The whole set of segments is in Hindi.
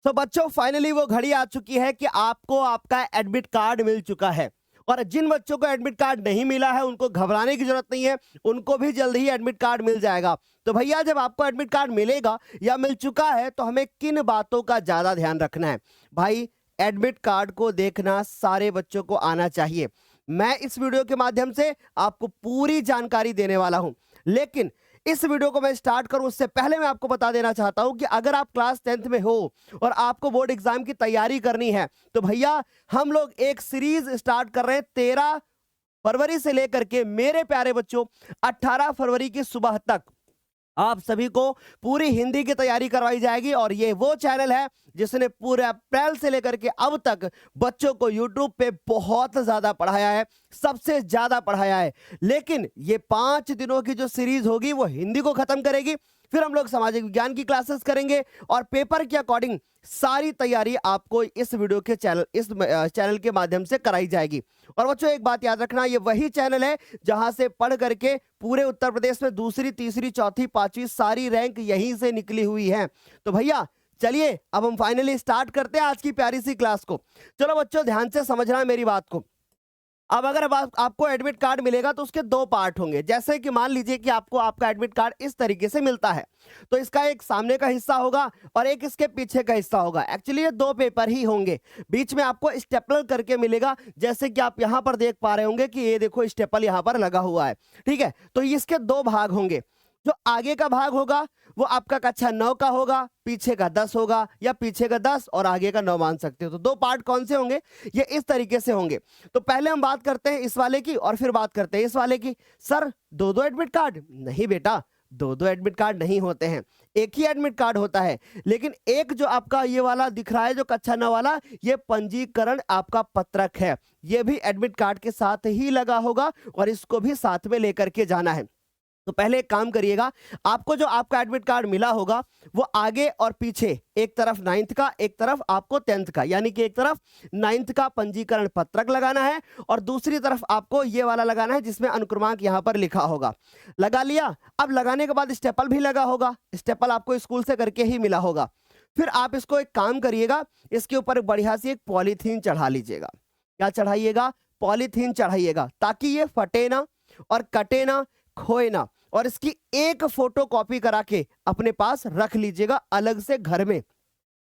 तो बच्चों फाइनली वो घड़ी आ चुकी है कि आपको आपका एडमिट कार्ड मिल चुका है। और जिन बच्चों को एडमिट कार्ड नहीं मिला है उनको घबराने की जरूरत नहीं है, उनको भी जल्द ही एडमिट कार्ड मिल जाएगा। तो भैया जब आपको एडमिट कार्ड मिलेगा या मिल चुका है तो हमें किन बातों का ज्यादा ध्यान रखना है? भाई, एडमिट कार्ड को देखना सारे बच्चों को आना चाहिए। मैं इस वीडियो के माध्यम से आपको पूरी जानकारी देने वाला हूं, लेकिन इस वीडियो को मैं स्टार्ट करूं उससे पहले मैं आपको बता देना चाहता हूं कि अगर आप क्लास 10th में हो और आपको बोर्ड एग्जाम की तैयारी करनी है तो भैया हम लोग एक सीरीज स्टार्ट कर रहे हैं 13 फरवरी से लेकर के मेरे प्यारे बच्चों 18 फरवरी की सुबह तक आप सभी को पूरी हिंदी की तैयारी करवाई जाएगी। और ये वो चैनल है जिसने पूरे अप्रैल से लेकर के अब तक बच्चों को यूट्यूब पे बहुत ज्यादा पढ़ाया है, सबसे ज्यादा पढ़ाया है। लेकिन ये 5 दिनों की जो सीरीज होगी वो हिंदी को खत्म करेगी, फिर हम लोग सामाजिक विज्ञान की क्लासेस करेंगे और पेपर के अकॉर्डिंग सारी तैयारी आपको इस वीडियो के चैनल के माध्यम से कराई जाएगी। और बच्चों एक बात याद रखना, ये वही चैनल है जहां से पढ़ करके पूरे उत्तर प्रदेश में दूसरी, तीसरी, चौथी, पांचवी सारी रैंक यहीं से निकली हुई है। तो भैया चलिए अब हम फाइनली स्टार्ट करते हैं आज की प्यारी सी क्लास को। चलो बच्चों ध्यान से समझना मेरी बात को। अब अगर आपको एडमिट कार्ड मिलेगा तो उसके दो पार्ट होंगे। जैसे कि मान लीजिए कि आपको आपका एडमिट कार्ड इस तरीके से मिलता है तो इसका एक सामने का हिस्सा होगा और एक इसके पीछे का हिस्सा होगा। एक्चुअली ये दो पेपर ही होंगे, बीच में आपको स्टेपल करके मिलेगा, जैसे कि आप यहां पर देख पा रहे होंगे कि ये देखो स्टेपल यहां पर लगा हुआ है। ठीक है, तो इसके दो भाग होंगे। जो आगे का भाग होगा वो आपका कक्षा 9 का होगा, पीछे का 10 होगा, या पीछे का 10 और आगे का 9 मान सकते हो। तो दो पार्ट कौन से होंगे? ये इस तरीके से होंगे। तो पहले हम बात करते हैं इस वाले की और फिर बात करते हैं इस वाले की। सर दो दो एडमिट कार्ड? नहीं बेटा, दो दो एडमिट कार्ड नहीं होते हैं, एक ही एडमिट कार्ड होता है। लेकिन एक जो आपका ये वाला दिख रहा है जो कक्षा 9 वाला, ये पंजीकरण आपका पत्रक है, ये भी एडमिट कार्ड के साथ ही लगा होगा और इसको भी साथ में लेकर के जाना है। तो पहले एक काम करिएगा, आपको जो आपका एडमिट कार्ड मिला होगा वो आगे और पीछे, एक तरफ 9th का, एक तरफ आपको 10th का, यानी कि एक तरफ 9th का पंजीकरण पत्रक लगाना है और दूसरी तरफ आपको ये वाला लगाना है जिसमें अनुक्रमांक यहां पर लिखा होगा। लगा लिया? अब लगाने के बाद स्टेपल भी लगा होगा, स्टेपल आपको स्कूल से करके ही मिला होगा। फिर आप इसको एक काम करिएगा, इसके ऊपर बढ़िया सी एक पॉलीथीन चढ़ा लीजिएगा। क्या चढ़ाइएगा? पॉलीथीन चढ़ाइएगा, ताकि ये फटे ना और कटे ना, खोए ना। और इसकी एक फोटो कॉपी करा के अपने पास रख लीजिएगा अलग से घर में,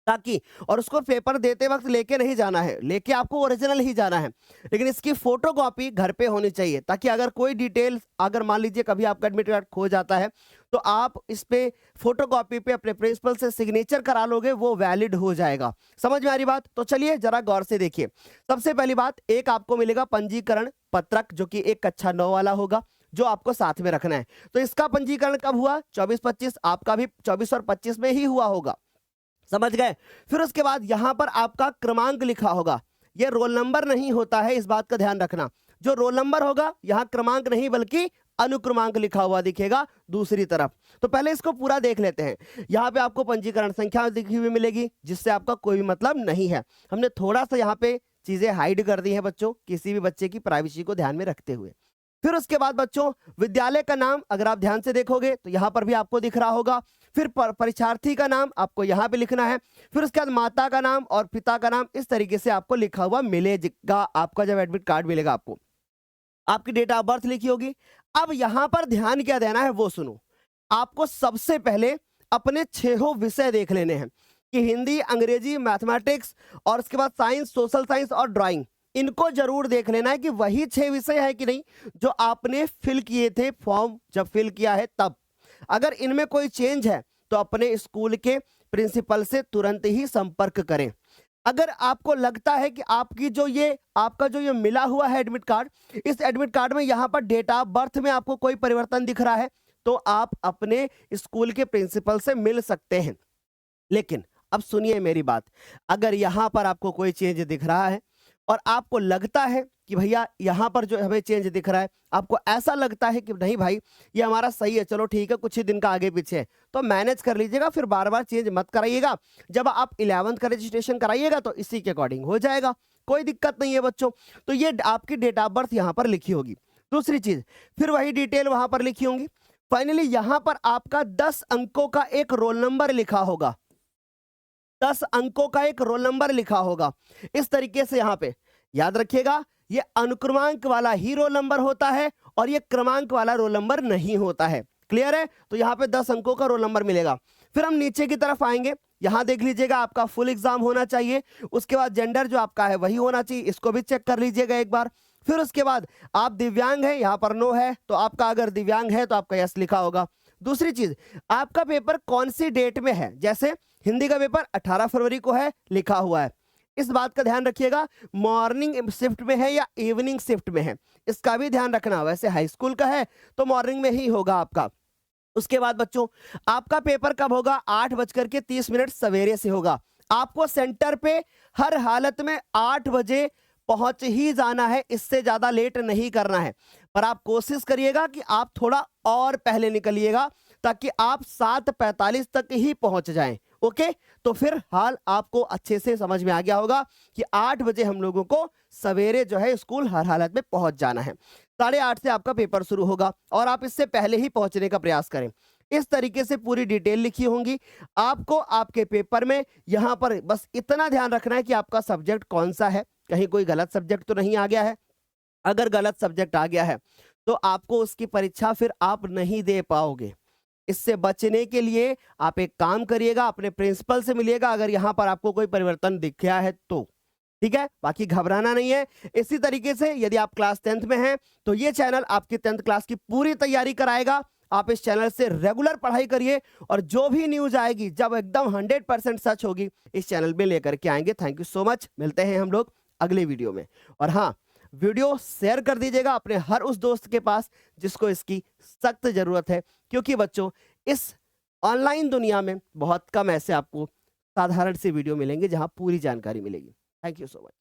ताकि, और उसको पेपर देते वक्त लेके नहीं जाना है, लेके आपको ओरिजिनल ही जाना है, लेकिन इसकी फोटो कॉपी घर पे होनी चाहिए, ताकि अगर कोई डिटेल, अगर मान लीजिए कभी आपका एडमिट कार्ड खो जाता है तो आप इस पे फोटो कॉपी पे अपने प्रिंसिपल से सिग्नेचर करा लोगे, वो वैलिड हो जाएगा। समझ में आ रही बात? तो चलिए जरा गौर से देखिए। सबसे पहली बात, एक आपको मिलेगा पंजीकरण पत्रक जो कि एक कक्षा 9 वाला होगा, जो आपको साथ में रखना है। तो इसका पंजीकरण कब हुआ? 24-25, आपका भी 24 और 25 में ही हुआ होगा। समझ गए? फिर उसके बाद यहां पर आपका क्रमांक लिखा होगा, ये रोल नंबर नहीं होता है, इस बात का ध्यान रखना। जो रोल नंबर होगा यहां क्रमांक नहीं बल्कि अनुक्रमांक लिखा हुआ दिखेगा दूसरी तरफ। तो पहले इसको पूरा देख लेते हैं। यहां पे आपको पंजीकरण संख्या लिखी हुई मिलेगी जिससे आपका कोई भी मतलब नहीं है। हमने थोड़ा सा यहां पे चीजें हाइड कर दी है बच्चों, किसी भी बच्चे की प्राइवेसी को ध्यान में रखते हुए। फिर उसके बाद बच्चों विद्यालय का नाम, अगर आप ध्यान से देखोगे तो यहां पर भी आपको दिख रहा होगा। फिर परीक्षार्थी का नाम आपको यहां पे लिखना है। फिर उसके बाद माता का नाम और पिता का नाम इस तरीके से आपको लिखा हुआ मिलेगा आपका जब एडमिट कार्ड मिलेगा आपको। आपकी डेट ऑफ बर्थ लिखी होगी। अब यहां पर ध्यान क्या देना है वो सुनो। आपको सबसे पहले अपने 6 विषय देख लेने हैं कि हिंदी, अंग्रेजी, मैथमेटिक्स और उसके बाद साइंस, सोशल साइंस और ड्राइंग। इनको जरूर देख लेना है कि वही 6 विषय है कि नहीं जो आपने फिल किए थे फॉर्म जब फिल किया है तब। अगर इनमें कोई चेंज है तो अपने स्कूल के प्रिंसिपल से तुरंत ही संपर्क करें। अगर आपको लगता है कि आपका जो ये मिला हुआ है एडमिट कार्ड, इस एडमिट कार्ड में यहां पर डेट ऑफ बर्थ में आपको कोई परिवर्तन दिख रहा है तो आप अपने स्कूल के प्रिंसिपल से मिल सकते हैं। लेकिन अब सुनिए मेरी बात, अगर यहां पर आपको कोई चेंज दिख रहा है और आपको लगता है कि भैया यहां पर जो हमें चेंज दिख रहा है, आपको ऐसा लगता है कि नहीं भाई ये हमारा सही है, चलो ठीक है कुछ ही दिन का आगे पीछे है, तो मैनेज कर लीजिएगा, फिर बार बार चेंज मत कराइएगा। जब आप 11th का रजिस्ट्रेशन कराइएगा तो इसी के अकॉर्डिंग हो जाएगा, कोई दिक्कत नहीं है बच्चों। तो ये आपकी डेट ऑफ बर्थ यहां पर लिखी होगी। दूसरी चीज, फिर वही डिटेल वहां पर लिखी होंगी। फाइनली यहां पर आपका 10 अंकों का एक रोल नंबर लिखा होगा। 10 अंकों का एक रोल नंबर लिखा होगा। इस तरीके से यहाँ पे याद रखिएगा, ये अनुक्रमांक वाला ही रोल नंबर होता है और ये क्रमांक वाला रोल नंबर नहीं होता है। क्लियर है? तो यहाँ पे 10 अंकों का रोल नंबर मिलेगा। फिर हम नीचे की तरफ आएंगे, यहाँ देख लीजिएगा आपका फुल एग्जाम होना चाहिए, उसके बाद जेंडर जो आपका है वही होना चाहिए, इसको भी चेक कर लीजिएगा एक बार। फिर उसके बाद आप दिव्यांग है, यहाँ पर नो है, तो आपका अगर दिव्यांग है तो आपका यस लिखा होगा। दूसरी चीज, आपका पेपर कौन सी डेट में है, जैसे हिंदी का पेपर 18 फरवरी को है लिखा हुआ है, इस बात का ध्यान रखिएगा, मॉर्निंग शिफ्ट में है या इवनिंग शिफ्ट में है, इसका भी ध्यान रखना। वैसे हाई स्कूल का है तो मॉर्निंग में ही होगा आपका। उसके बाद बच्चों, आपका पेपर कब होगा? 8:30 सवेरे से होगा। आपको सेंटर पे हर हालत में 8 बजे पहुंच ही जाना है, इससे ज्यादा लेट नहीं करना है। पर आप कोशिश करिएगा कि आप थोड़ा और पहले निकलिएगा ताकि आप 7:45 तक ही पहुंच जाएं। ओके, तो फिर हाल आपको अच्छे से समझ में आ गया होगा कि 8 बजे हम लोगों को सवेरे जो है स्कूल हर हालत में पहुंच जाना है। 8:30 से आपका पेपर शुरू होगा और आप इससे पहले ही पहुंचने का प्रयास करें। इस तरीके से पूरी डिटेल लिखी होंगी आपको आपके पेपर में। यहां पर बस इतना ध्यान रखना है कि आपका सब्जेक्ट कौन सा है, कहीं कोई गलत सब्जेक्ट तो नहीं आ गया है। अगर गलत सब्जेक्ट आ गया है तो आपको उसकी परीक्षा फिर आप नहीं दे पाओगे। इससे बचने के लिए आप एक काम करिएगा, अपने प्रिंसिपल से मिलिएगा अगर यहां पर आपको कोई परिवर्तन दिख गया है तो, ठीक है? बाकी घबराना नहीं है। इसी तरीके से यदि आप क्लास 10th में हैं तो ये चैनल आपकी 10th क्लास की पूरी तैयारी कराएगा। आप इस चैनल से रेगुलर पढ़ाई करिए और जो भी न्यूज आएगी जब एकदम 100% सच होगी इस चैनल में लेकर के आएंगे। थैंक यू सो मच, मिलते हैं हम लोग अगले वीडियो में। और हाँ, वीडियो शेयर कर दीजिएगा अपने हर उस दोस्त के पास जिसको इसकी सख्त जरूरत है, क्योंकि बच्चों इस ऑनलाइन दुनिया में बहुत कम ऐसे आपको साधारण सी वीडियो मिलेंगे जहां पूरी जानकारी मिलेगी। Thank you so much.